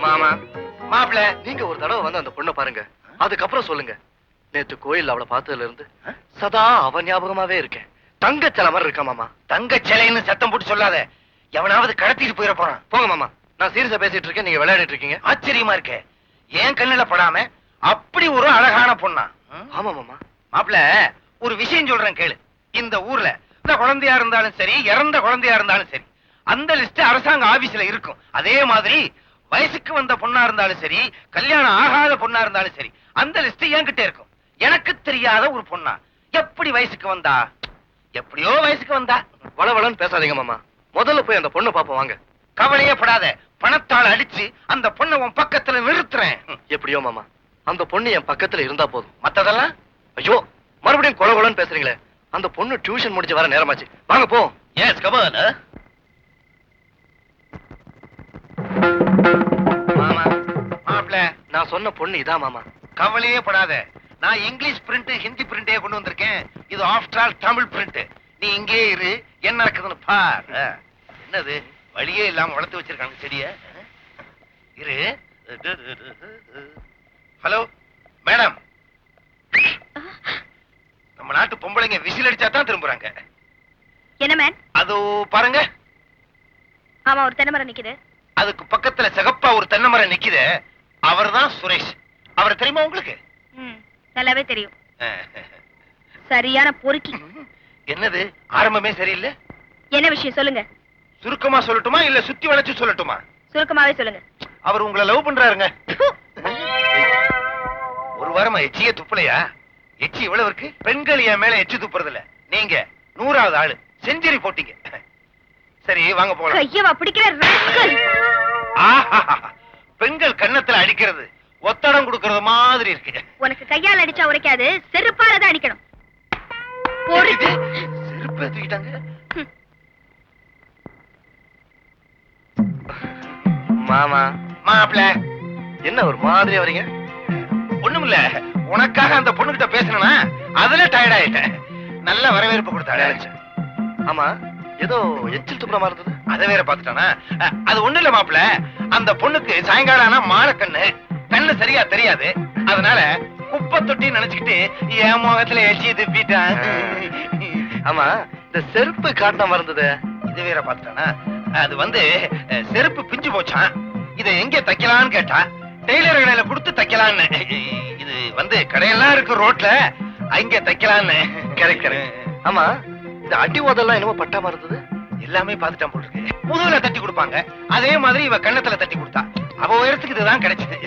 மாமா மாப்பிள நீங்க ஒரு தடவை வந்து அந்த பொண்ணை பாருங்க, அதுக்கப்புறம் சொல்லுங்க. நேத்து கோயில் அவளை பார்த்ததுல இருந்து சதா அவ ஞாபகமாவே இருக்கேன். தங்க சிலை மாதிரி இருக்கா மாமா. தங்க சிலைன்னு சத்தம் போட்டு சொல்லாத, எவனாவது கடத்திட்டு போயிட போறான். போங்க மாமா, நான் சீரியஸா பேசிட்டு இருக்கேன், நீங்க விளையாடிட்டு இருக்கீங்க. ஆச்சரியமா இருக்க, ஏன் கண்ணுல படாம அப்படி ஒரு அழகான பொண்ணா? ஆமா மாமா. மாப்பிள ஒரு விஷயம் சொல்றேன் கேளு. இந்த ஊர்ல இந்த குழந்தையா இருந்தாலும் சரி, இறந்த குழந்தையா இருந்தாலும் சரி, அந்த லிஸ்ட் அரசாங்க ஆபீஸ்ல இருக்கும். அதே மாதிரி வயசுக்கு வந்த பொண்ணா இருந்தாலும் சரி, கல்யாணம் ஆகாத பொண்ணா இருந்தாலும் சரி, அந்த லிஸ்ட் என்கிட்ட இருக்கும். எனக்கு தெரியாத ஒரு பொண்ணா எப்படி வயசுக்கு வந்தா? எப்படியோ வயசுக்கு வந்தா. வளவளன்னு பேசாதீங்க மாமா, முதல்ல போய் அந்த பொண்ணை பாப்போம் வாங்க. கவலையே படாத, பணத்தால் அடிச்சு அந்த பொண்ணை உன் பக்கத்துல நிறுத்துறேன். எப்படியோ மாமா, அந்த பொண்ணு என் பக்கத்துல இருந்தா போதும். மத்ததெல்லாம் ஐயோ, மறுபடியும் கொலகொலன்னு பேசுறீங்களே. அந்த பொண்ணு டியூஷன் முடிச்சு வர நேரமாச்சு, வாங்க போ. Yes come on. மாமா, மாப்பிள நான் சொன்ன பொண்ணு இதான் மாமா. கவலையே படாத, நான் இங்கிலீஷ் பிரிண்ட் ஹிந்தி பிரிண்டே கொண்டு வந்திருக்கேன். இது ஆஃப்டர் ஆல் தமிழ் பிரிண்ட். நீ இங்கே இரு, என்ன நடக்குதுன்னு பார். என்னது வழியே இல்லாம வளர்த்து வச்சிருக்காங்க செடிய. இரு. ஹலோ மேடம், நம்ம நாட்டு பொம்பளைங்க விசில் அடிச்சா தான் திரும்புறாங்க. என்ன மேன்? அதோ பாருங்க, ஆமா, ஒரு தென்னை மரம் நிக்குது. அதுக்கு பக்கத்துல சிகப்பா ஒரு தென்னை மரம் நிக்குது. அவர்தான் சுரேஷ். அவர் தெரியுமா உங்களுக்கு? நல்லாவே தெரியும். சரியான பொறுக்கி. என்னது ஆரம்பமே சரியில்லை? என்ன விஷயம் சொல்லுங்க. சுருக்கமா சொல்லட்டுமா இல்ல சுத்தி வளைச்சு சொல்லட்டுமா? சுருக்கமாவே சொல்லுங்க. அவர் உங்களை லவ் பண்றாருங்க. ஒரு வாரமா எச்சியே துப்பலையா? எச்சி இவ்வளவு இருக்கு. பெண்கள் என் மேல எச்சி துப்புறது இல்ல, நீங்க 100வது ஆளு. செஞ்சுரி போட்டீங்க. சரி வாங்க போலாம். கையவா பிடிக்கிற ராஸ்கல். பெண்கள் கன்னத்துல அடிக்கிறது ஒத்தடம் கொடுக்கறது மாதிரி இருக்கு. உனக்கு கையால் அடிச்சா உரைக்காது, செருப்பால தான் அடிக்கணும். செருப்பு தூக்கிட்டாங்க. மாமா, மாப்பிள என்ன ஒரு மாதிரியா வரீங்க? ஒண்ணுமில்ல, உனக்காக அந்த பொண்ணுகிட்ட பேசணும்னா அதுல டயர்ட் ஆயிட்டேன். நல்ல வரவேற்பு கொடுத்தாரு. ஆமா, ஏதோ எச்சில் துப்புற மாதிரி இருந்தது. அதை வேற பாத்துட்டானா? அது ஒண்ணு இல்ல மாப்பிள, அந்த பொண்ணுக்கு சாயங்காலம் ஆனா மானக்கண்ணு, கண்ணு சரியா தெரியாது. அதனால குப்பை தொட்டி நினைச்சுக்கிட்டு என் முகத்துல எச்சி துப்பிட்டான். ஆமா, இந்த செருப்பு காட்டின மறந்தது. இது வேற பாத்துட்டானா? அது வந்து செருப்பு பிஞ்சு போச்சான். இதை எங்க தைக்கலான்னு கேட்டா, டெய்லர் கடையில கொடுத்து தைக்கலான்னு. இது வந்து கடையெல்லாம் இருக்கு ரோட்ல, அங்க தைக்கலான்னு. கரெக்ட். ஆமா, இந்த அடி ஓதெல்லாம் என்னமோ பட்டாம இருந்தது. எல்லாமே பாத்துட்டான் போல இருக்கு. முதுகுல தட்டி கொடுப்பாங்க, அதே மாதிரி இவ கண்ணத்துல தட்டி கொடுத்தா. அவ உயரத்துக்கு இதுதான் கிடைச்சது.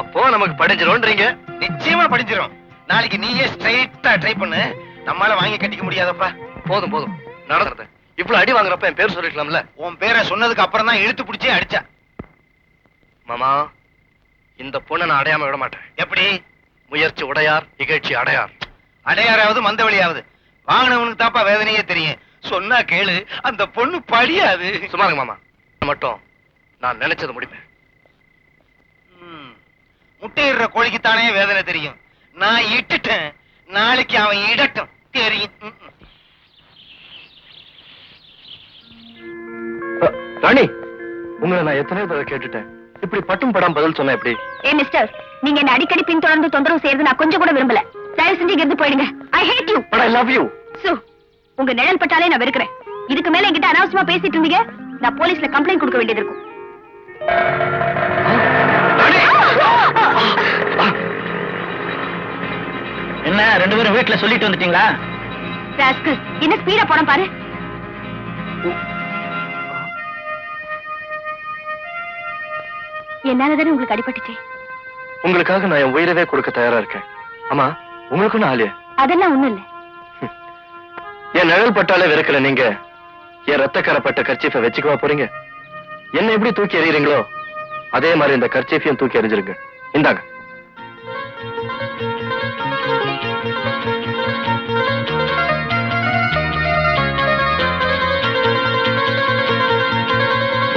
அப்போ நமக்கு படிஞ்சிரும்ன்றீங்க? நிச்சயமா படிஞ்சிரும். நாளைக்கு நீயே ஸ்ட்ரைட்டா ட்ரை பண்ணு, நம்மால வாங்கி கட்டிக்க முடியாதப்பா. போதும் போதும், நடந்தது. இவ்வளவு அடி வாங்குறப்ப என் பேர் சொல்லிக்கலாம்ல. உன் பேரை சொன்னதுக்கு அப்புறம் தான் இழுத்து பிடிச்சே அடிச்சா. மாமா, இந்த பொண்ணை நான் அடையாம விட மாட்டேன். எப்படி? முயற்சி உடையார், இகழ்ச்சி அடையார். அடையாராவது மந்த வழியாவது வாங்கினவனுக்கு தாப்பா வேதனையே தெரியும். சொன்னா கேளு, அந்த பொண்ணு படியாது. சுமாருங்க மாமா, மட்டும் நான் நினைச்சது முடிப்பேன். முட்டையிடுற கோழிக்குத்தானே வேதனை தெரியும். நான் இட்டுட்டேன், நாளைக்கு அவன் இடட்டும் தெரியும். ராணி, உங்களை நான் எத்தனையோ தடவை கேட்டுட்டேன், இப்படி பட்டும் படாம பதில் சொன்ன எப்படி? மிஸ்டர், நீங்க என்ன அடிக்கடி பின்தொடர்ந்து தொந்தரவு செய்யறது நான் கொஞ்சம் கூட விரும்பல. தயவு செஞ்சு இருந்து போயிடுங்க. I hate you. But I love you. உங்க நிழல் பட்டாலே நான் வெறுக்கிறேன். இதுக்கு மேல என்கிட்ட அனாவசியமா பேசிட்டு இருந்தீங்க, நான் போலீஸ்ல கம்ப்ளைண்ட் கொடுக்க வேண்டியது இருக்கும். என்ன ரெண்டு பேரும் வீட்டுல சொல்லிட்டு வந்துட்டீங்களா? ராஸ்கல், என்ன ஸ்பீடா போன பாரு. என்னாலதானே உங்களுக்கு அடிபட்டுச்சு. உங்களுக்காக நான் என் உயிரவே கொடுக்க தயாரா இருக்கேன். ஆமா, உங்களுக்கும் ஆலியா? அதெல்லாம் ஒண்ணும் இல்ல. என் நிழல் பட்டாலே வெறுக்கல நீங்க என் ரத்த கரப்பட்ட கர்ச்சீஃபை வச்சுக்கவா போறீங்க? என்ன எப்படி தூக்கி எறியறீங்களோ அதே மாதிரி இந்த கர்ச்சீஃபையும் தூக்கி எறிஞ்சிருங்க. இந்தாங்க.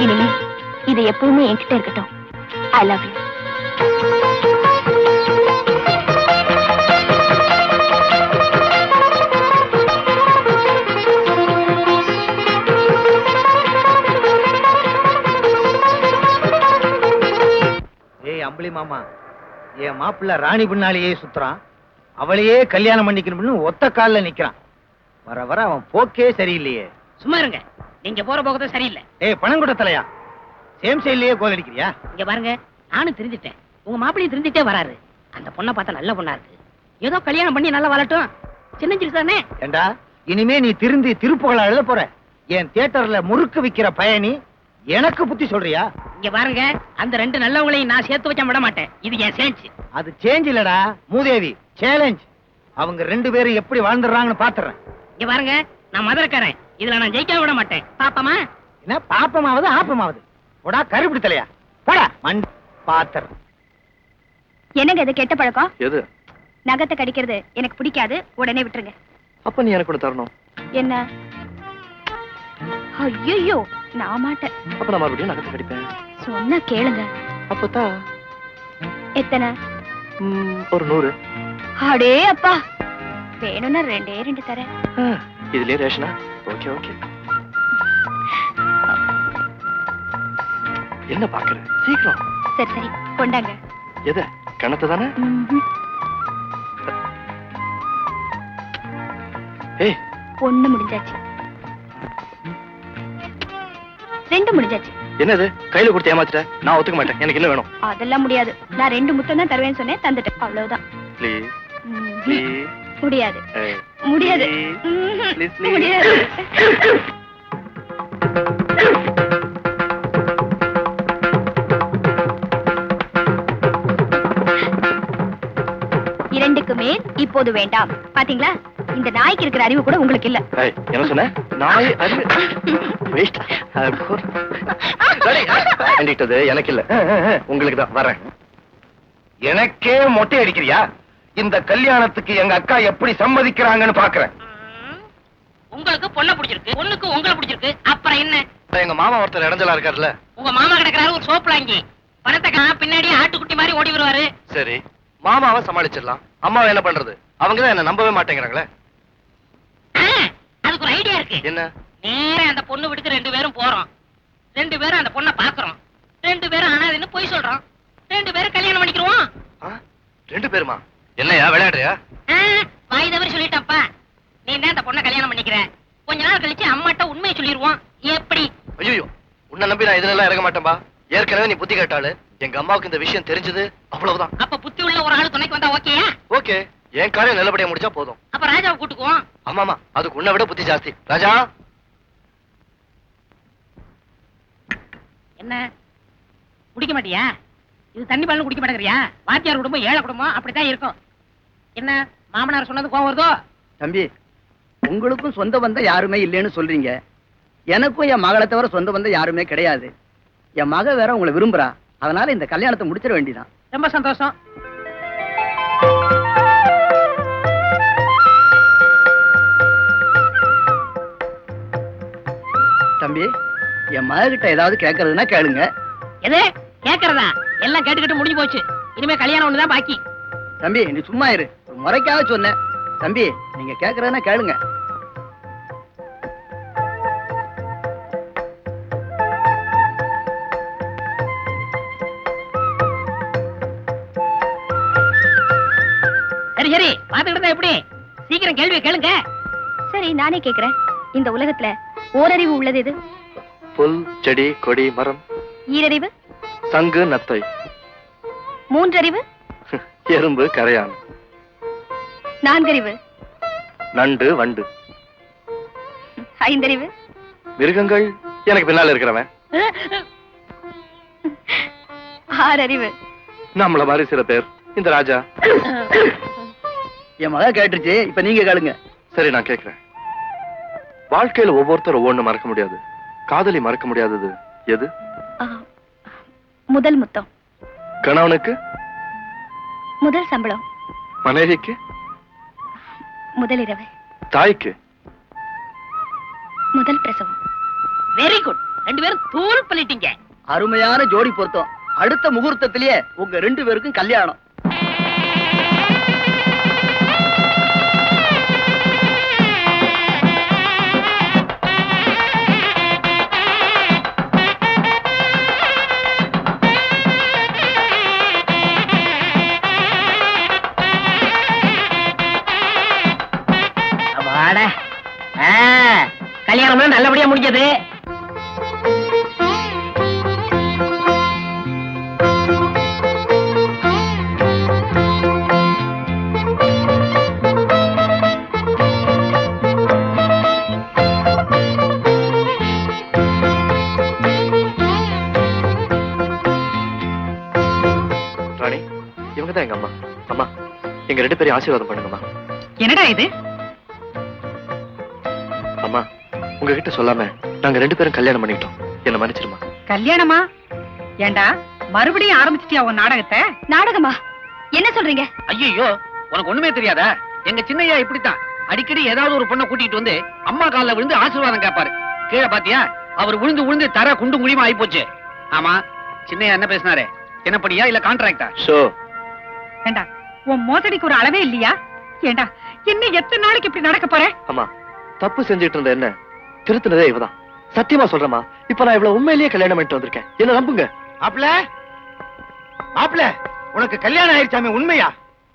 இனிமே இது எப்பவுமே என்கிட்ட இருக்கட்டும். I love you. அம்பளி மாமா, என் மாப்பிள்ள ராணி பின்னாலேயே சுத்துறான், அவளையே கல்யாணம் பண்ணிக்கணும்னு ஒத்த கால்ல நிக்கிறான். வர வர அவன் போக்கே சரியில்லையே. சும்மா இருங்க, நீங்க போற போகத்தான் சரியில்லை. ஏய் பணம் கூட தலையா, சேம் சைட்லயே கோல் அடிக்கிறியா? இங்க பாருங்க, நானும் தெரிஞ்சுட்டேன், உங்க மாப்பிள்ளையும் தெரிஞ்சுட்டே வராரு. அந்த பொண்ணை பார்த்தா நல்ல பொண்ணா இருக்கு, ஏதோ கல்யாணம் பண்ணி நல்லா வாழட்டும். சின்னஞ்சிரு தானே. ஏண்டா இனிமே நீ திருந்தி திருப்புகழ எழுத போற? என் தியேட்டர்ல முறுக்கு விக்கிற பயணி எனக்கு புத்தி சொல்றியா? இங்க பாருங்க, அந்த ரெண்டு நல்லவங்களையும் நான் சேர்த்து வச்ச விட மாட்டேன். இது என் சேஞ்ச். அது சேஞ்ச் இல்லடா மூதேவி, சேலஞ்ச். அவங்க ரெண்டு பேரும் எப்படி வாழ்ந்துடுறாங்கன்னு பாத்துறேன். இங்க பாருங்க, நான் மதுரைக்காரன், இதுல நான் ஜெயிக்க விட மாட்டேன். பாப்பமா? என்ன பாப்பமாவது ஆப்பமாவது? போடா கருப்பிடி தலையா, போடா மண் பாத்தர். என்னங்க இது கெட்ட பழக்கம்? எது? நகத்தை கடிக்கிறது எனக்கு பிடிக்காது, உடனே விட்டுருங்க. அப்ப நீ எனக்கு ஒண்ணு தரணும். என்ன? ஐயோ, நான் மாட்டேன். அப்ப நான் மறுபடியும் நகத்தை கடிப்பேன். சொன்னா கேளுங்க. அப்பதான் எத்தனை? ஒரு 100. அடே அப்பா, வேணும்னா ரெண்டே 2 தரேன். இதுலயே ரேஷனா? Okay okay. என்ன பாக்குற? சீக்கிரம். சரி சரி, கொண்டாங்க. எத? கணத்தை தானே? ஏய், 1 முடிஞ்சாச்சு, 2 முடிஞ்சாச்சு. என்னது கையில கொடுத்து ஏமாத்திட்ட? நான் ஒத்துக்க மாட்டேன், எனக்கு இன்னும் வேணும். அதெல்லாம் முடியாது. நான் 2 முத்தம் தான் தருவேன்னு சொன்னேன், தந்துட்டேன், அவ்வளவுதான். Please please. முடியாது ஏய், முடியாது. Please, please. முடியாது. இரண்டுக்கு மேல் இப்போது வேண்டாம். பாத்தீங்களா, இந்த நாய்க்கு இருக்கிற அறிவு கூட உங்களுக்கு இல்ல. ஏய், என்ன சொன்ன? நாய் அறிவு வேஸ்ட். வேண்டிட்டது எனக்கு இல்ல, உங்களுக்கு தான். வரேன். எனக்கே மொட்டை அடிக்கிறியா? இந்த கல்யாணத்துக்கு எங்க அக்கா எப்படி சம்மதிக்கிறாங்கன்னு பாக்குறேன். உங்களுக்கு பொண்ணை பிடிச்சிருக்கு, பொண்ணுக்கு உங்களை பிடிச்சிருக்கு, அப்புறம் என்ன? எங்க மாமா ஒருத்தர் இடைஞ்சலா இருக்காருல்ல. உங்க மாமா கிடக்குறாரு ஒரு சோப்புலாங்கி, பணத்தை பின்னாடி ஆட்டுக்குட்டி மாதிரி ஓடி வருவாரு. சரி, மாமாவை சமாளிச்சிடலாம். அம்மாவை என்ன பண்றது? அவங்கதான் என்ன நம்பவே மாட்டேங்கிறாங்களே. அதுக்கு ஒரு ஐடியா இருக்கு. என்ன? நேரா அந்த பொண்ணு வீட்டுக்கு 2 பேரும் போறோம், 2 பேரும் அந்த பொண்ணை பாக்குறோம், 2 பேரும் அனாதைன்னு போய் சொல்றோம், 2 பேரும் கல்யாணம் பண்ணிக்கிறோம். 2 பேருமா? என்னையா விளையாடுறியா? வாய் தவறி சொல்லிட்டப்பா. நீ தான் அந்த பொண்ணை கல்யாணம் பண்ணிக்கிற, கொஞ்ச நாள் கழிச்சு அம்மாட்ட உண்மையை சொல்லிடுவோம். எப்படி? ஐயோ, உன்னை நம்பி நான் இதுல இறங்க மாட்டேன்பா. ஏற்கனவே நீ புத்தி கேட்டாளு. எங்க அம்மாவுக்கு இந்த விஷயம் தெரிஞ்சது, அவ்வளவுதான். அப்ப புத்தி உள்ள ஒரு ஆளு துணைக்கு வந்தா ஓகேயா? ஓகே, என் காரியம் நல்லபடியா முடிச்சா போதும். அப்ப ராஜாவை கூட்டுக்குவோம். ஆமாமா, அதுக்கு உன்னை விட புத்தி ஜாஸ்தி. ராஜா, என்ன குடிக்க மாட்டியா? இது தண்ணி பாலும் குடிக்க மாட்டேங்கிறியா? வாத்தியார் குடும்பம் ஏழை குடும்பம் அப்படித்தான் இருக்கும். என்ன மாமனார் சொன்னது கோவம் வருதோ? தம்பி, உங்களுக்கும் சொந்த பந்தம் யாருமே இல்லைன்னு சொல்றீங்க. எனக்கும் என் மகளை தவிர சொந்த பந்தம் யாருமே கிடையாது. என் மக வேற உங்களை விரும்புறா, அதனால இந்த கல்யாணத்தை முடிச்சிட வேண்டியதான். ரொம்ப சந்தோஷம். தம்பி, என் மக கிட்ட ஏதாவது கேட்கறதுன்னா கேளுங்க. எது கேக்குறதா? எல்லாம் கேட்டுக்கிட்டு முடிஞ்சு போச்சு, இனிமே கல்யாணம் ஒண்ணுதான் பாக்கி. தம்பி, நீ சும்மா இரு, ஒரு முறைக்காக சொன்னேன். தம்பி, நீங்க கேட்கறதுன்னா கேளுங்க. சரி சரி, பாத்துக்கிட்டு இருந்தா எப்படி? சீக்கிரம் கேள்வி கேளுங்க. சரி, நானே கேக்குறேன். இந்த உலகத்துல ஓரறிவு உள்ளது எது? புல், செடி, கொடி, மரம். ஈரறிவு? சங்கு, நத்தை. மூன்றறிவு? எறும்பு, கரையான். நான்கறிவு? நண்டு, வண்டு. ஐந்தறிவு? மிருகங்கள், எனக்கு பின்னால இருக்கிறவன். ஆறறிவு? நம்மள மாதிரி சில பேர். இந்த ராஜா. என் மக கேட்டுருச்சு, இப்ப நீங்க கேளுங்க. சரி, நான் கேக்குறேன். வாழ்க்கையில ஒவ்வொருத்தரும் ஒவ்வொன்னு மறக்க முடியாது. காதலி மறக்க முடியாதது எது? முதல் முத்தம். கணவனுக்கு? முதல் சம்பளம். மனைவிக்கு? முதல் இரவு. தாய்க்கு? முதல் பிரசவம். வெரி குட், 2 பேரும் தூள் பண்ணிட்டீங்க. அருமையான ஜோடி பொருத்தம். அடுத்த முகூர்த்தத்திலேயே உங்க 2 பேருக்கும் கல்யாணம். முடிஞ்சது. ராணி, இவங்க தான் எங்க அம்மா. அம்மா, எங்க 2 பேரையும் ஆசீர்வாதம் பண்ணுங்கம்மா. என்னடா இது? அம்மா, உங்ககிட்ட சொல்லாம நாங்க 2 பேரும் கல்யாணம் பண்ணிக்கிட்டோம். என்ன மன்னிச்சிருமா. கல்யாணமா? ஏண்டா மறுபடியும் ஆரம்பிச்சிட்டியா உன் நாடகத்தை? நாடகமா? என்ன சொல்றீங்க? ஐயோ, உனக்கு ஒண்ணுமே தெரியாதா? எங்க சின்னையா இப்படித்தான் அடிக்கடி ஏதாவது ஒரு பொண்ணை கூட்டிட்டு வந்து அம்மா கால்ல விழுந்து ஆசீர்வாதம் கேட்பாரு. கீழே பாத்தியா, அவர் விழுந்து விழுந்து தர குண்டு குழிமா ஆயி போச்சு. ஆமா, சின்னையா என்ன பேசினாரு? என்னப்படியா இல்ல கான்ட்ராக்டா? ஷோ. ஏண்டா உன் மோசடிக்கு ஒரு அளவே இல்லையா? ஏண்டா என்ன எத்தனை நாளைக்கு இப்படி நடக்க போற? அம்மா, தப்பு செஞ்சுட்டு இருந்த என்ன திருத்தினதே இவதான். சத்தியமா சொல்றேம்மா, இப்ப நான் இவ்வளவு உண்மையிலேயே கல்யாணம் பண்ணிட்டு வந்திருக்கேன். என்ன நம்புங்க. மாப்பிள மாப்பிள, உனக்கு கல்யாணம் ஆயிடுச்சாமே, உண்மையா?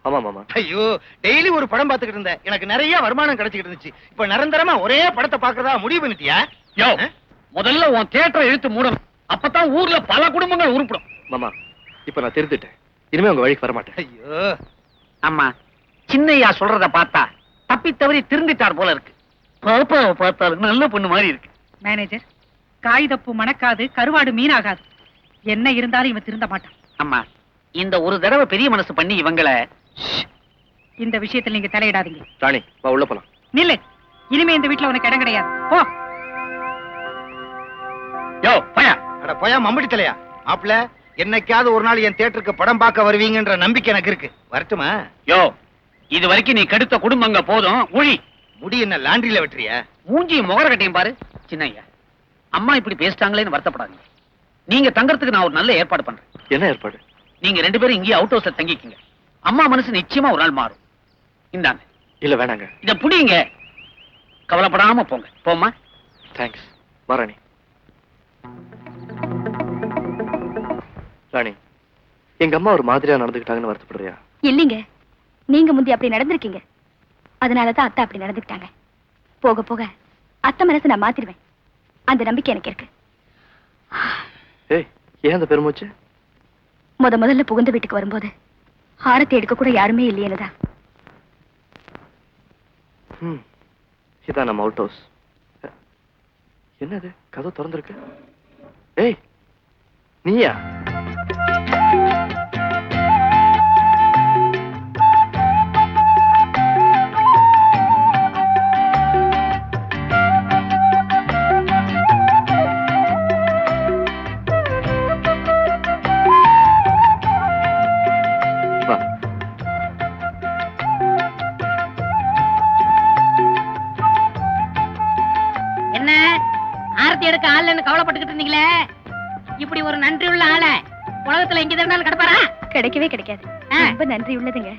ஆமா மாமா. ஐயோ, டெய்லி ஒரு படம் பாத்துக்கிட்டு இருந்தேன். எனக்கு நிறைய வருமானம் கிடைச்சிட்டு இருந்துச்சு. இப்ப நிரந்தரமா ஒரே படத்தை பாக்குறதா முடிவு பண்ணிட்டியா? யோ, முதல்ல உன் தியேட்டரை இழுத்து மூடணும். அப்பதான் ஊர்ல பல குடும்பங்கள் உருப்படும். மாமா, இப்ப நான் திருந்துட்டேன். இனிமே உங்க வழிக்கு வர மாட்டேன். ஐயோ, அம்மா, சின்னையா சொல்றத பார்த்தா தப்பி தவறி திருந்திட்டார் போல இருக்கு. பாப்பாவை பார்த்தாலும் நல்ல பொண்ணு மாதிரி இருக்கு. மேனேஜர், காகிதப்பூ மணக்காது, கருவாடு மீனாகாது. என்ன இருந்தாலும் இவன் திருந்த மாட்டான். அம்மா, இந்த ஒரு தடவை பெரிய மனசு பண்ணி இவங்களை இந்த விஷயத்துல நீங்க தலையிடாதீங்க. ராணி, வா உள்ள போலாம். நில்லு. இனிமே இந்த வீட்டுல உனக்கு இடம் கிடையாது. போ. யோ பயா, அட போயா மம்படி தலையா. மாப்பிள, என்னைக்காவது ஒரு நாள் என் தியேட்டருக்கு படம் பார்க்க வருவீங்கன்ற நம்பிக்கை எனக்கு இருக்கு. வரட்டுமா? யோ, இது வரைக்கும் நீ கெடுத்த குடும்பங்க போதும். ஊழி முடி என்ன லாண்டரியில வெட்டுறியா? மூஞ்சி முகர கட்டையும் பாரு. சின்னையா, அம்மா இப்படி பேசிட்டாங்களேன்னு வருத்தப்படாதீங்க. நீங்க தங்கறதுக்கு நான் ஒரு நல்ல ஏற்பாடு பண்றேன். என்ன ஏற்பாடு? நீங்க 2 பேரும் இங்கே அவுட் ஹவுஸ்ல தங்கிக்கீங்க. அம்மா மனசு நிச்சயமா ஒரு நாள் மாறும். இந்தாங்க. இல்ல வேணாங்க. இத புடிங்க. கவலைப்படாம போங்க. போம்மா. தேங்க்ஸ். வா ராணி. ராணி, எங்க அம்மா ஒரு மாதிரியா நடந்துக்கிட்டாங்கன்னு வருத்தப்படுறியா? இல்லீங்க, நீங்க முந்தி அப்படி நடந்திருக்கீங்க. அதனாலதான் அத்தை அப்படி நடந்துக்கிட்டாங்க. போக போக அத்தை மனசை நான் மாத்திடுவேன். அந்த நம்பிக்கை எனக்கு இருக்கு. ஏய், ஏன் அந்த பெருமூச்சு? முதல்ல புகுந்த வீட்டுக்கு வரும்போது ஆரத்தி எடுக்க கூட யாருமே இல்லையேனுதான். இதான் நம்ம அவுட் ஹவுஸ். என்னது, கதவு திறந்திருக்கு? ஏய், நீயா? வா. என்ன ஆரத்தி எடுக்க ஆள்னு கவலைப்பட்டுக்கிட்டு இருந்தீங்களே, இப்படி ஒரு நன்றி உள்ள ஆளை உலகத்துல எங்க இருந்தாலும் கிடப்பாரா? கிடைக்கவே கிடைக்காது. ரொம்ப நன்றி உள்ளதுங்க.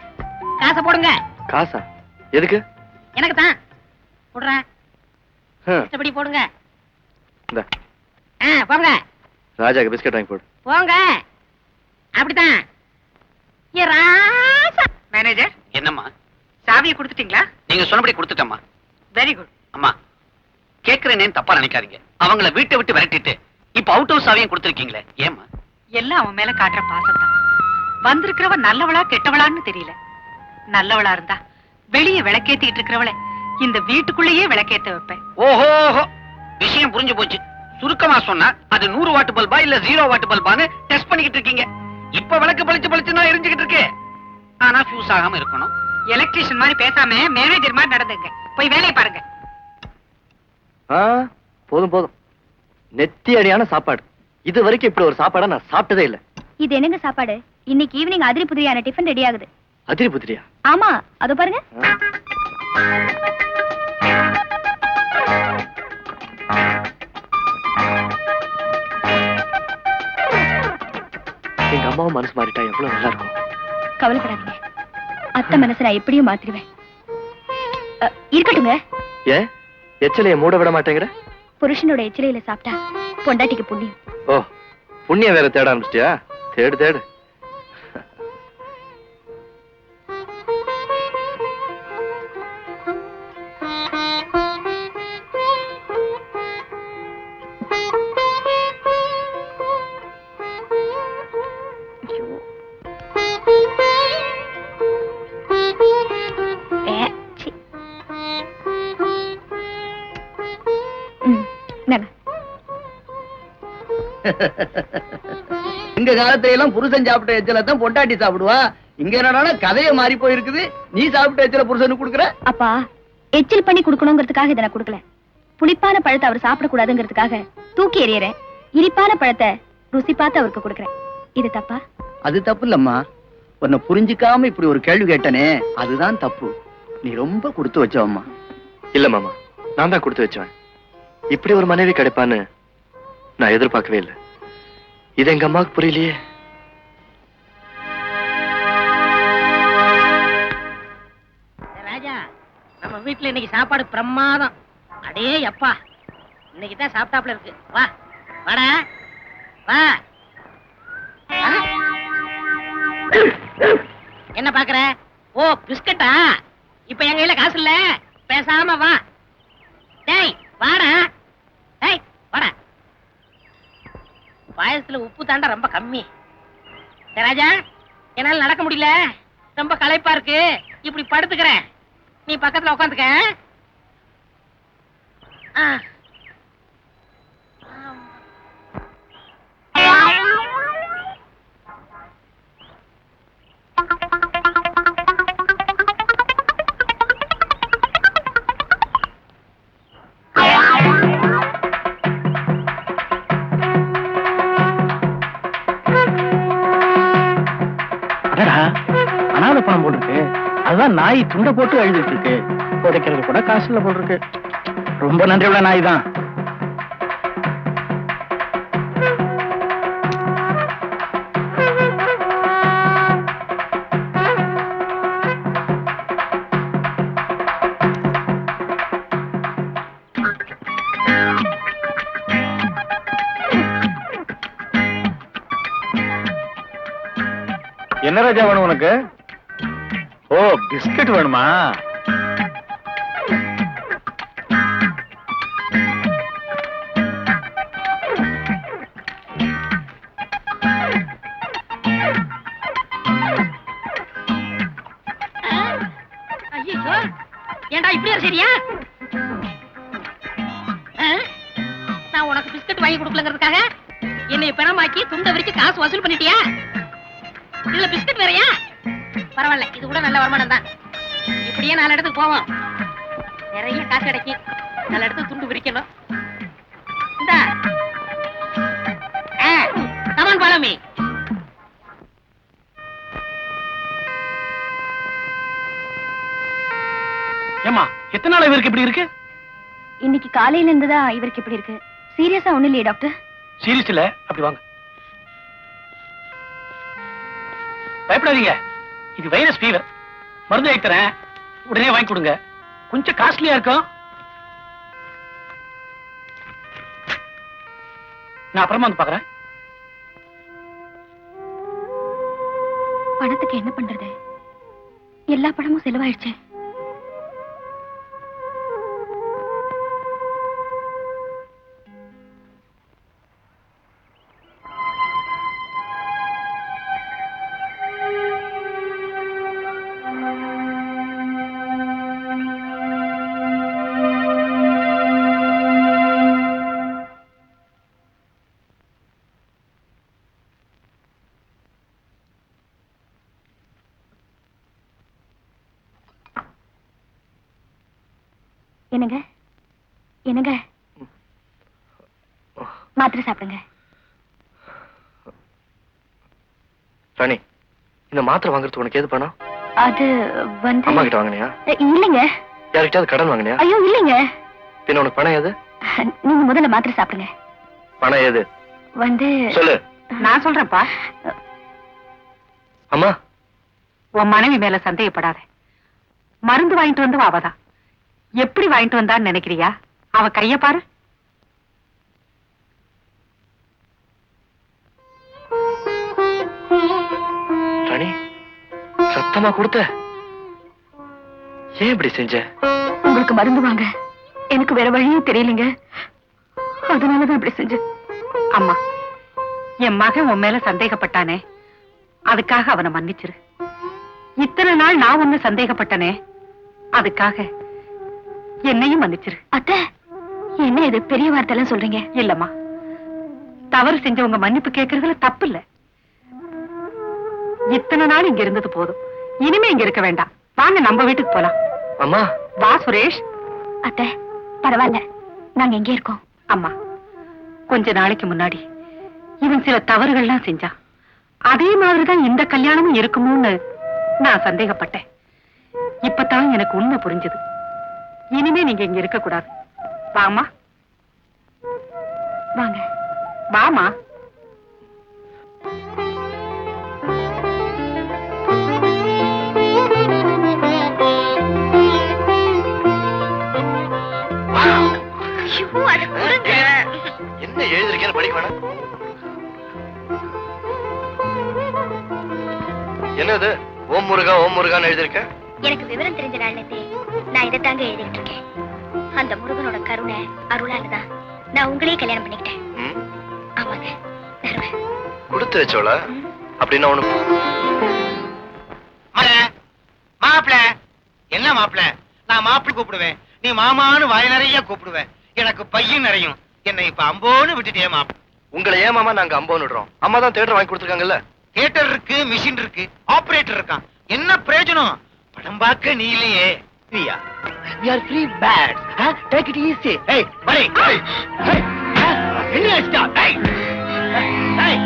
காசை போடுங்க. காசா? எதுக்கு? எனக்கு தான் போடுறேன். ஹம், இஷ்டப்படி போடுங்க. இந்தா, போங்க ராஜாக்கு பிஸ்கட் வாங்கி போடு. போங்க. அப்படித்தான். ஏ ராசா. மேனேஜர், என்னம்மா? சாவியை கொடுத்துட்டீங்களா? நீங்க சொன்னபடி கொடுத்துட்டம்மா. Very good. அம்மா, கேக்குறேன்னு தப்பா நினைக்காதீங்க. அவங்கள வீட்டை விட்டு விரட்டிட்டு இப்ப அவுட் ஹவுஸ் சாவியும் கொடுத்துருக்கீங்களே, ஏம்மா? எல்லாம் அவன் மேல காட்டுற பாசம் தான். வந்திருக்கிறவ நல்லவளா கெட்டவளான்னு தெரியல. நல்லவளா இருந்தா வெளியே விளக்கேத்திட்டு இருக்கிறவளை இந்த வீட்டுக்குள்ளேயே விளக்கேத்த வைப்பேன். ஓஹோ, விஷயம் புரிஞ்சு போச்சு. சுருக்கமா சொன்னா அது 100 வாட் பல்பா இல்ல 0 வாட் பல்பான்னு டெஸ்ட் பண்ணிக்கிட்டு இருக்கீங்க. இப்ப விளக்கு பளிச்சு பளிச்சுன்னா எரிஞ்சுக்கிட்டு இருக்கு. ஆனா ஃபியூஸ் ஆகாம இருக்கணும். எலக்ட்ரிஷியன் மாதிரி பேசாம மேனேஜர் மாதிரி நடந்துங்க. போய் வேலையை பாருங்க. போதும் போதும். நெத்தி அடியான சாப்பாடு. இது வரைக்கும் இப்படி ஒரு சாப்பாடா நான் சாப்பிட்டதே இல்ல. இது என்னங்க சாப்பாடு? இன்னைக்கு ஈவினிங் அதிரி புதிரியான டிஃபன் ரெடி ஆகுது. அதிரி புத்திரியா? ஆமா, அதோ பாருங்க. எங்க அம்மாவும் மனசு மாறிட்டா எவ்வளவு நல்லா இருக்கும். கவலைப்படாதீங்க, அத்தை மனசை நான் எப்படியும் மாத்திருவேன். இருக்கட்டுங்க. ஏன் எச்சலைய மூட விட மாட்டேங்கிற? புருஷனோட எச்சிலையில சாப்பிட்டா பொண்டாட்டிக்கு புண்ணியம். ஓ, புண்ணியம் வேற தேட ஆரம்பிச்சிட்டியா? தேடு தேடு. எங்க காலத்துல எல்லாம் புருஷன் சாப்பிட்ட எச்சல தான் பொண்டாட்டி சாப்பிடுவா. இங்க என்னடா கதைய மாறி போயிருக்குது. நீ சாப்பிட்ட எச்சல புருஷனுக்கு கொடுக்குற. அப்பா எச்சில் பண்ணி கொடுக்கணுங்கிறதுக்காக இதை நான் கொடுக்கல. புளிப்பான பழத்தை அவர் சாப்பிடக்கூடாதுங்கிறதுக்காக தூக்கி எறியறேன். இனிப்பான பழத்தை ருசி பார்த்து அவருக்கு கொடுக்கறேன். இது தப்பா? அது தப்பு இல்லம்மா. உன்னை புரிஞ்சுக்காம இப்படி ஒரு கேள்வி கேட்டனே, அதுதான் தப்பு. நீ ரொம்ப கொடுத்து வச்சவம்மா. இல்ல மாமா, நான் தான் கொடுத்து வச்சவன். இப்படி ஒரு மனைவி கிடைப்பான்னு நான் எதிர்பார்க்கவே இல்லை. இது எங்க அம்மாவுக்கு புரியலையே. ராஜா, நம்ம வீட்டுல இன்னைக்கு சாப்பாடு பிரமாதம். அடே அப்பா, இன்னைக்கு தான் சாப்பிட்டாப்ல இருக்கு. வா வாடா வா. என்ன பாக்குற? ஓ பிஸ்கட்டா? இப்ப என் கையில காசு இல்ல, பேசாம வா. டேய் வாடா, டேய் வாடா. பாயசத்துல உப்பு தாண்டா ரொம்ப கம்மி. ராஜா, என்னால நடக்க முடியல, ரொம்ப களைப்பா இருக்கு, இப்படி படுத்துக்கிறேன், நீ பக்கத்துல உட்காந்துக்க. அனாதை பணம் போட்டுருக்கு. அதுதான் நாய் துண்டை போட்டு எழுதிட்டு இருக்கு. புதைக்கிறது கூட காசுல போட்டிருக்கு. ரொம்ப நன்றி உள்ள நாய் தான். என்ன ராஜா வேணும் உனக்கு? ஓ பிஸ்கட் வேணுமா? ஐயோ, ஏண்டா இப்படி சரியா? நான் உனக்கு பிஸ்கட் வாங்கி கொடுக்கலங்கிறதுக்காக என்னை பணமாக்கி துண்டை விரிச்சு காசு வசூல் பண்ணிட்டியா? இதுல பிஸ்கட் வேறையா? பரவாயில்ல, இது கூட நல்ல வருமானம் தான். இப்படியே 4 இடத்துக்கு போவோம், நிறைய காசு கிடைக்கும். 4 இடத்துக்கு துண்டு விரிக்கணும். இந்தா கமான் பாலமி. ஏமா, எத்தனை நாள் இவருக்கு இப்படி இருக்கு? இன்னைக்கு காலையில இருந்துதான் இவருக்கு இப்படி இருக்கு. சீரியஸா ஒண்ணு இல்லையே டாக்டர்? சீரியஸ் இல்ல, அப்படி வாங்க. பயப்படாதீங்க, இது வைரஸ் ஃபீவர். மருந்து வாங்கி தரேன், உடனே வாங்கி கொடுங்க. கொஞ்சம் காஸ்ட்லியா இருக்கும். நான் அப்புறமா வந்து பாக்குறேன். பணத்துக்கு என்ன பண்றது? எல்லா பணமும் செலவாயிடுச்சு. என்னங்க என்னங்க, மாத்திரை சாப்பிடுங்க. ராணி, இந்த மாத்திரை வாங்குறதுக்கு உனக்கு எது பணம்? அது வந்து அம்மா கிட்ட வாங்கினியா? இல்லைங்க. யார்கிட்டயாவது கடன் வாங்கினியா? ஐயோ இல்லைங்க. பின்ன உனக்கு பணம் எது? நீங்க முதல்ல மாத்திரை சாப்பிடுங்க. பணம் எது வந்து சொல்லு. நான் சொல்றேன்ப்பா, அம்மா, உன் மனைவி மேல சந்தேகப்படாத. மருந்து வாங்கிட்டு வந்து அவதான். எப்படி வாங்கிட்டு வந்தான்னு நினைக்கிறியா? அவ கைய பாரு. ராணி, சத்தமா கொடுத்த? ஏன் இப்படி செஞ்ச? உங்களுக்கு மருந்து வாங்க எனக்கு வேற வழியே தெரியலங்க, அதனாலதான் இப்படி செஞ்சேன். அம்மா, என் மகன் உன் மேல சந்தேகப்பட்டானே, அதுக்காக அவனை மன்னிச்சிரு. இத்தனை நாள் நான் ஒண்ணு சந்தேகப்பட்டனே, அதுக்காக என்னையும் மன்னிச்சிரு. அத்தை, என்ன இது பெரிய வார்த்தை எல்லாம் சொல்றீங்க? இல்லம்மா, தவறு செஞ்சவங்க மன்னிப்பு கேட்கறதுல தப்பு இல்ல. இத்தனை நாள் இங்க இருந்தது போதும், இனிமே இங்க இருக்க வேண்டாம். வாங்க நம்ம வீட்டுக்கு போலாம். அம்மா வா சுரேஷ். அத்தை பரவாயில்ல, நாங்க எங்கே இருக்கோம். அம்மா, கொஞ்ச நாளைக்கு முன்னாடி இவன் சில தவறுகள்லாம் செஞ்சான். அதே மாதிரிதான் இந்த கல்யாணமும் இருக்குமோன்னு நான் சந்தேகப்பட்டேன். இப்பதான் எனக்கு உண்மை புரிஞ்சது. இனிமே நீங்க இங்க இருக்க கூடாது. வாமா. வாங்க. வாமா. என்ன எழுதிருக்கேன்னு படிக்க வேணாம். என்னது ஓம் முருகா ஓம் முருகான்னு எழுதிருக்க? எனக்கு விவரம் தெரிஞ்ச நாள்லத்தே நான் இதை தாங்க எழுதிட்டு இருக்கேன். அந்த முருகனோட கருணை அருளாலதான் நான் உங்களையே கல்யாணம் பண்ணிக்கிட்டேன். ஆமாங்க, தருவேன். கொடுத்து வச்சோல அப்படின்னா ஒண்ணு. மாப்பிள என்ன மாப்பிள, நான் மாப்பிள கூப்பிடுவேன், நீ மாமான்னு வாய் நிறைய கூப்பிடுவேன். எனக்கு பையன் நிறையும். என்னை இப்ப அம்போன்னு விட்டுட்டே மாப்பிள. உங்களை ஏமாமா நாங்க அம்போன்னு விடுறோம். அம்மா தான் தேட்டர் வாங்கி கொடுத்துருக்காங்கல்ல. தியேட்டர் இருக்கு, மிஷின் இருக்கு, ஆபரேட்டர் இருக்கான். என்ன பிரயோஜனம்? படம் பார்க்க நீ இல்லையே. நீயா? We are free bad. Take it easy. Hey, buddy. Hey. என்ன stop? Hey. Hey.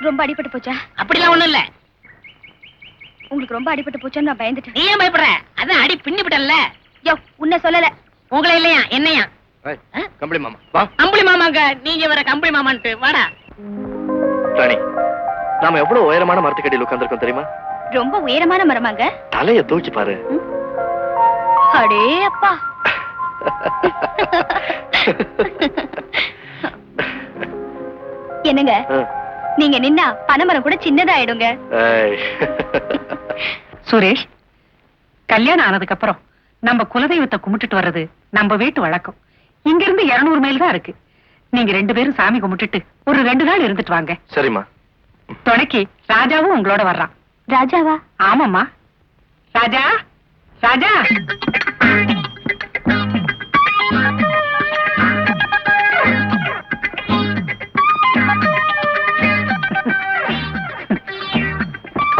ரொம்ப அடிபட்டு போச்சா? அப்படிலாம் ஒண்ணும் இல்ல. உங்களுக்கு ரொம்ப அடிபட்டு போச்சான்னு நான் பயந்துட்டேன். நீ ஏன் பயப்படுற? அதான் அடி பின்னிவிட்டல்ல. யோ, உன்னை சொல்லல. உங்களை இல்லையா என்னையா? கம்பளி மாமா வா. அம்புலி மாமாங்க, நீங்க வர கம்பளி மாமான்ட்டு வாடா. ராணி, நாம எவ்வளவு உயரமான மரத்துக்கடியில் உட்கார்ந்திருக்கோம் தெரியுமா? ரொம்ப உயரமான மரமாங்க. தலைய தூக்கி பாரு. அடே அப்பா. என்னங்க, நீங்க நின்னா பனைமரம் கூட சின்னதாயிடுங்க. சுரேஷ், கல்யாணம் ஆனதுக்கு அப்புறம் நம்ம குலதெய்வத்தை கும்பிட்டுட்டு வர்றது நம்ம வீட்டு வழக்கம். இங்க இருந்து 200 மைல் தான் இருக்கு. நீங்க 2 பேரும் சாமி கும்பிட்டுட்டு ஒரு 2 நாள் இருந்துட்டு வாங்க. சரிம்மா. துணைக்கு ராஜாவும் உங்களோட வர்றான். ராஜாவா? ஆமாம்மா. ராஜா, ராஜா.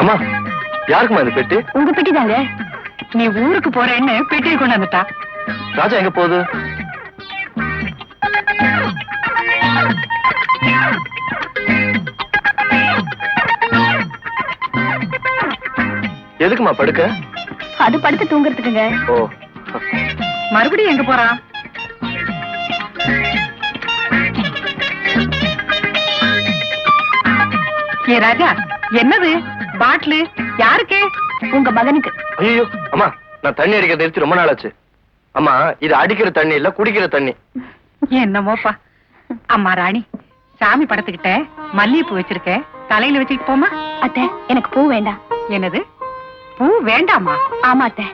அம்மா, யாருக்குமா இந்த பெட்டி? உங்க பெட்டி தாங்க. நீ ஊருக்கு போறேன்னு பெட்டியை கொண்டு வந்துட்டா. ராஜா எங்க போகுது? எதுக்குமா படுக்க? அது படுத்து தூங்குறதுக்குங்க. ஓ, மறுபடியும் எங்க போறான்? ஏ ராஜா, என்னது பாட்டிலு? யாருக்கு? உங்க மகனுக்கு. ஐயோ அம்மா, நான் தண்ணி அடிக்கிறத எடுத்து ரொம்ப நாள் ஆச்சு. அம்மா, இது அடிக்கிற தண்ணி இல்ல, குடிக்கிற தண்ணி. என்னமோப்பா. அம்மா ராணி, சாமி படத்துக்கிட்ட மல்லிகைப்பூ வச்சிருக்கேன், தலையில வச்சுட்டு போமா. அத்தை, எனக்கு பூ வேண்டாம். என்னது, பூ வேண்டாமா? ஆமா அத்தை,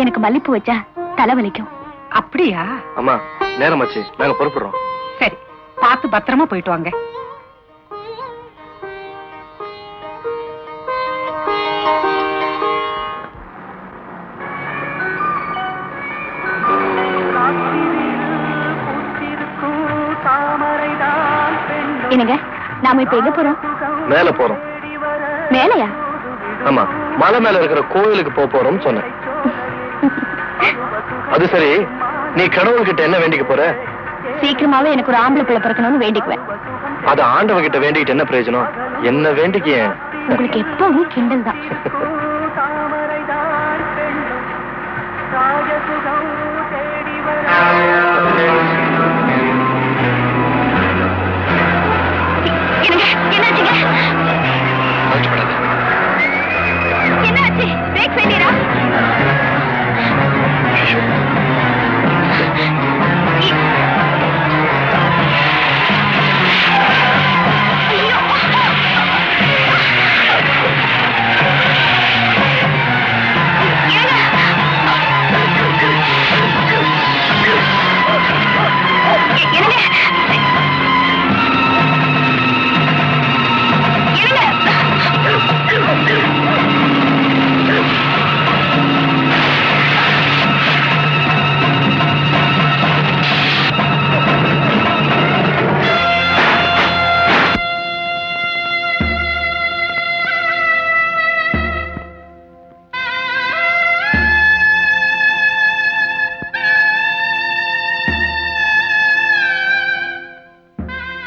எனக்கு மல்லிப்பூ வச்சா தலை வலிக்கும். அப்படியா? அம்மா, நேரமாச்சு, நாங்க புறப்படுறோம். சரி, பார்த்து பத்திரமா போயிட்டு வாங்க. என்னங்க, நாம இப்ப எங்க போறோம்? மேல போறோம். மேலையா? ஆமா, மலை மேல இருக்கிற கோயிலுக்கு போறோம்னு சொன்னேன். அது சரி, நீ கடவுள்கிட்ட என்ன வேண்டிக்க போற? சீக்கிரமாவே எனக்கு ஒரு ஆம்பளை பிள்ளை பிறக்கணும்னு வேண்டிக்குவேன். அது ஆண்டவன் கிட்ட வேண்டிக்கிட்டு என்ன பிரயோஜனம்? என்ன வேண்டிக்க? உங்களுக்கு எப்பவும் கிண்டல் தான். என்னாச்சுங்க? என்னாச்சு? பிரேக் ஃபெயிலியரா?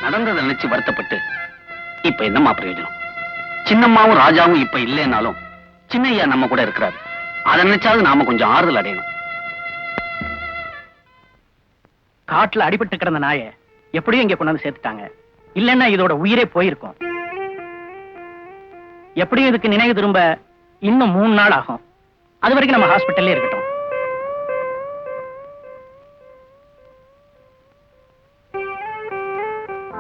நடந்ததை நினைச்சு வருத்தப்பட்டு இப்ப என்னம்மா பிரயோஜனம்? சின்னம்மாவும் ராஜாவும் இப்ப இல்லைன்னாலும் சின்னையா நம்ம கூட இருக்கிறாரு. அதை நினைச்சாவது நாம கொஞ்சம் ஆறுதல் அடையணும். காட்டுல அடிபட்டு கிடந்த நாயை எப்படியும் இங்க கொண்டாந்து சேர்த்துட்டாங்க. இல்லன்னா இதோட உயிரே போயிருக்கும். எப்படியும் இதுக்கு நினைவு திரும்ப இன்னும் 3 நாள் ஆகும். அது வரைக்கும் நம்ம ஹாஸ்பிட்டல்லே இருக்கட்டும்.